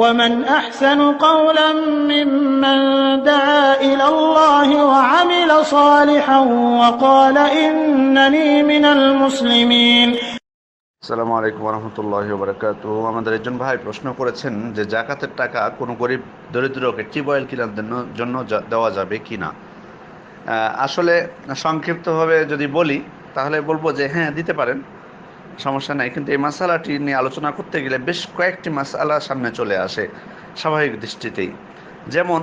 ومن أحسن قولا ممن دعا إلى الله وعمل صالحا وقال إنني من المسلمين. আসসালামু আলাইকুম ওয়া রাহমাতুল্লাহি ওয়া বারাকাতুহু। আমাদের একজন ভাই প্রশ্ন করেছেন যে জাকাতের টাকা কোনো গরিব দরিদ্রকে টিউবওয়েল কেনার জন্য দেওয়া যাবে কি না। আসলে সংক্ষিপ্তভাবে যদি বলি তাহলে বলবো যে হ্যাঁ, দিতে পারেন, সমস্যা নাই। কিন্তু এই মাসালাটি নিয়ে আলোচনা করতে গেলে বেশ কয়েকটি মাসালা সামনে চলে আসে স্বাভাবিক দৃষ্টিতেই। যেমন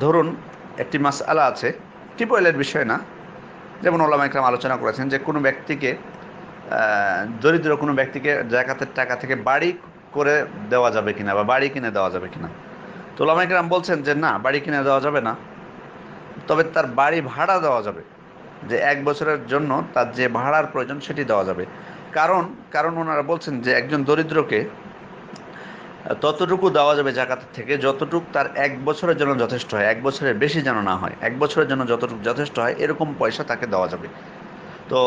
ধরুন একটি মাসালা আছে, টিউবওয়েলের বিষয় না, যেমন ওলামা ইকরাম আলোচনা করেছেন যে কোনো ব্যক্তিকে দরিদ্র কোনো ব্যক্তিকে জাকাতের টাকা থেকে বাড়ি করে দেওয়া যাবে কিনা বা বাড়ি কিনে দেওয়া যাবে কিনা। তো ওলামা ইকরাম বলছেন যে না, বাড়ি কিনে দেওয়া যাবে না, তবে তার বাড়ি ভাড়া দেওয়া যাবে, যে 1 বছরের জন্য তার যে ভাড়ার প্রয়োজন সেটি দেওয়া যাবে। কারণ ওনারা বলছেন যে একজন দরিদ্রকে ততটুকু দেওয়া যাবে জাকাতের থেকে যতটুকু তার 1 বছরের জন্য যথেষ্ট হয়, 1 বছরের বেশি যেন না হয়, 1 বছরের জন্য যতটুকু যথেষ্ট হয় এরকম পয়সা তাকে দেওয়া যাবে। তো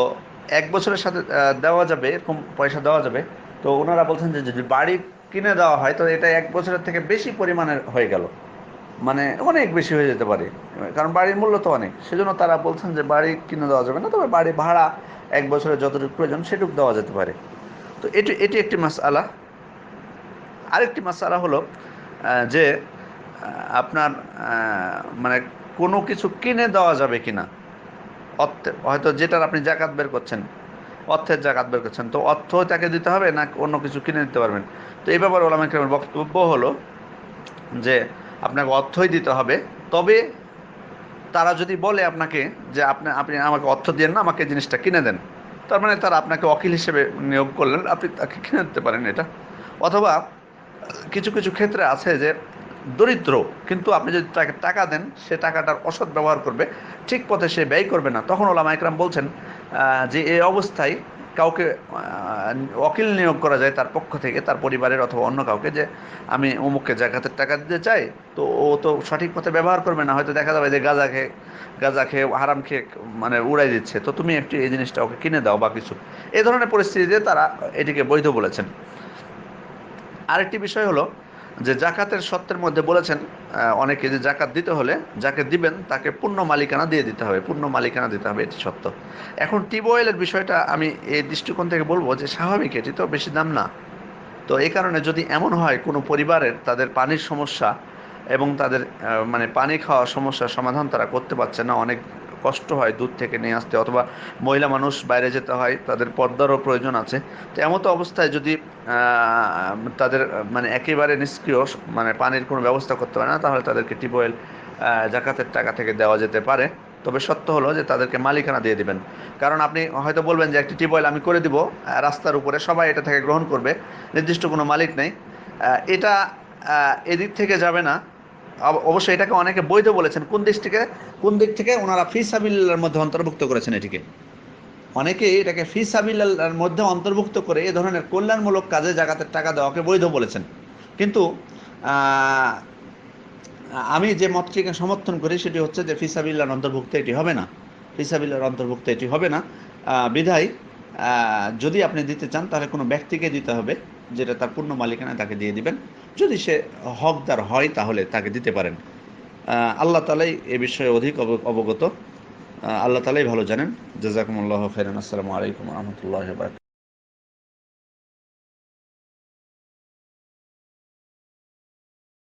1 বছরের সাথে দেওয়া যাবে, এরকম পয়সা দেওয়া যাবে। তো ওনারা বলছেন যে যদি বাড়ি কিনে দেওয়া হয় তো এটা 1 বছরের থেকে বেশি পরিমাণের হয়ে গেল, মানে অনেক বেশি হয়ে যেতে পারে, কারণ বাড়ির মূল্য তো অনেক। সেজন্য তারা বলছেন যে বাড়ি কিনে দেওয়া যাবে না, তবে বাড়ি ভাড়া 1 বছরের যতটুকু প্রয়োজন সেটুকু দেওয়া যেতে পারে। তো এটি একটি মাসআলা। আরেকটি মাসআলা হলো যে আপনার মানে কোনো কিছু কিনে দেওয়া যাবে কিনা। হয়তো যেটার আপনি জাকাত বের করছেন, অর্থের জাকাত বের করছেন, তো অর্থ তাকে দিতে হবে না অন্য কিছু কিনে দিতে পারবেন। তো এই ব্যাপারে ওলামা ইকরামের বক্তব্য হলো যে আপনাকে অর্থই দিতে হবে, তবে তারা যদি বলে আপনাকে যে আপনি আমাকে অর্থ দিয়েন না, আমাকে জিনিসটা কিনে দেন, তার মানে তারা আপনাকে ওকিল হিসেবে নিয়োগ করলেন, আপনি তাকে কিনে দিতে পারেন এটা। অথবা কিছু কিছু ক্ষেত্রে আছে যে দরিদ্র, কিন্তু আপনি যদি তাকে টাকা দেন সে টাকাটার অসৎ ব্যবহার করবে, ঠিক পথে সে ব্যয় করবে না, তখন ওলামা ইকরাম বলছেন যে এই অবস্থায় কাউকে ওকিল নিয়োগ করা যায় তার পক্ষ থেকে, তার পরিবারের অথবা অন্য কাউকে, যে আমি অমুককে জাকাতের টাকা দিতে চাই, তো ও তো সঠিক পথে ব্যবহার করবে না, হয়তো দেখা যাবে যে গাঁজা খেয়ে হারাম খেয়ে মানে উড়াই দিচ্ছে, তো তুমি একটু এই জিনিসটা ওকে কিনে দাও বা কিছু। এই ধরনের পরিস্থিতিতে তারা এটিকে বৈধ বলেছেন। আরেকটি বিষয় হলো যে জাকাতের শর্তের মধ্যে বলেছেন অনেকে যে জাকাত দিতে হলে যাকে দিবেন তাকে পূর্ণ মালিকানা দিয়ে দিতে হবে, পূর্ণ মালিকানা দিতে হবে, এটি সত্য। এখন টিউবওয়েলের বিষয়টা আমি এই দৃষ্টিকোণ থেকে বলবো যে স্বাভাবিক, এটি তো বেশি দাম না। তো এই কারণে যদি এমন হয় কোনো পরিবারের তাদের পানির সমস্যা এবং তাদের মানে পানি খাওয়ার সমস্যার সমাধান তারা করতে পারছে না, অনেক কষ্ট হয় দুধ থেকে নিয়ে আসতে, অথবা মহিলা মানুষ বাইরে যেতে হয়, তাদের পর্দারও প্রয়োজন আছে। তো এমতো অবস্থায় যদি তাদের মানে একেবারে নিষ্ক্রিয়, মানে পানির কোনো ব্যবস্থা করতে পারে না, তাহলে তাদেরকে টিউবওয়েল জাকাতের টাকা থেকে দেওয়া যেতে পারে। তবে সত্য হলো যে তাদেরকে মালিকানা দিয়ে দিবেন। কারণ আপনি হয়তো বলবেন যে একটি টিউবওয়েল আমি করে দিব রাস্তার উপরে, সবাই এটা থেকে গ্রহণ করবে, নির্দিষ্ট কোনো মালিক নেই, এটা এদিক থেকে যাবে না। অবশ্যই এটাকে অনেকে বৈধ বলেছেন। কোন দিক থেকে ওনারা ফি সাবিলিল্লাহর মধ্যে অন্তর্ভুক্ত করেছেন এটিকে। অনেকেই এটাকে ফি সাবিলিল্লাহর মধ্যে অন্তর্ভুক্ত করে এ ধরনের কল্যাণমূলক কাজে জাকাতের টাকা দেওয়াকে বৈধ বলেছেন। কিন্তু আমি যে মতটিকে সমর্থন করি সেটি হচ্ছে যে ফি সাবিলিল্লাহর অন্তর্ভুক্ত এটি হবে না, ফি সাবিলিল্লাহর অন্তর্ভুক্ত এটি হবে না। বিধায় যদি আপনি দিতে চান তাহলে কোনো ব্যক্তিকে দিতে হবে, যেটা তার পূর্ণ মালিকানা, তাকে দিয়ে দিবেন। যদি সে হকদার হয় তাহলে তাকে দিতে পারেন। আল্লাহ তাআলাই এ বিষয়ে অধিক অবগত, আল্লাহ তাআলাই ভালো জানেন। জাযাকুমুল্লাহু খাইরান। আসসালামু আলাইকুম ওয়া রাহমাতুল্লাহি ওয়া বারাকাতুহু।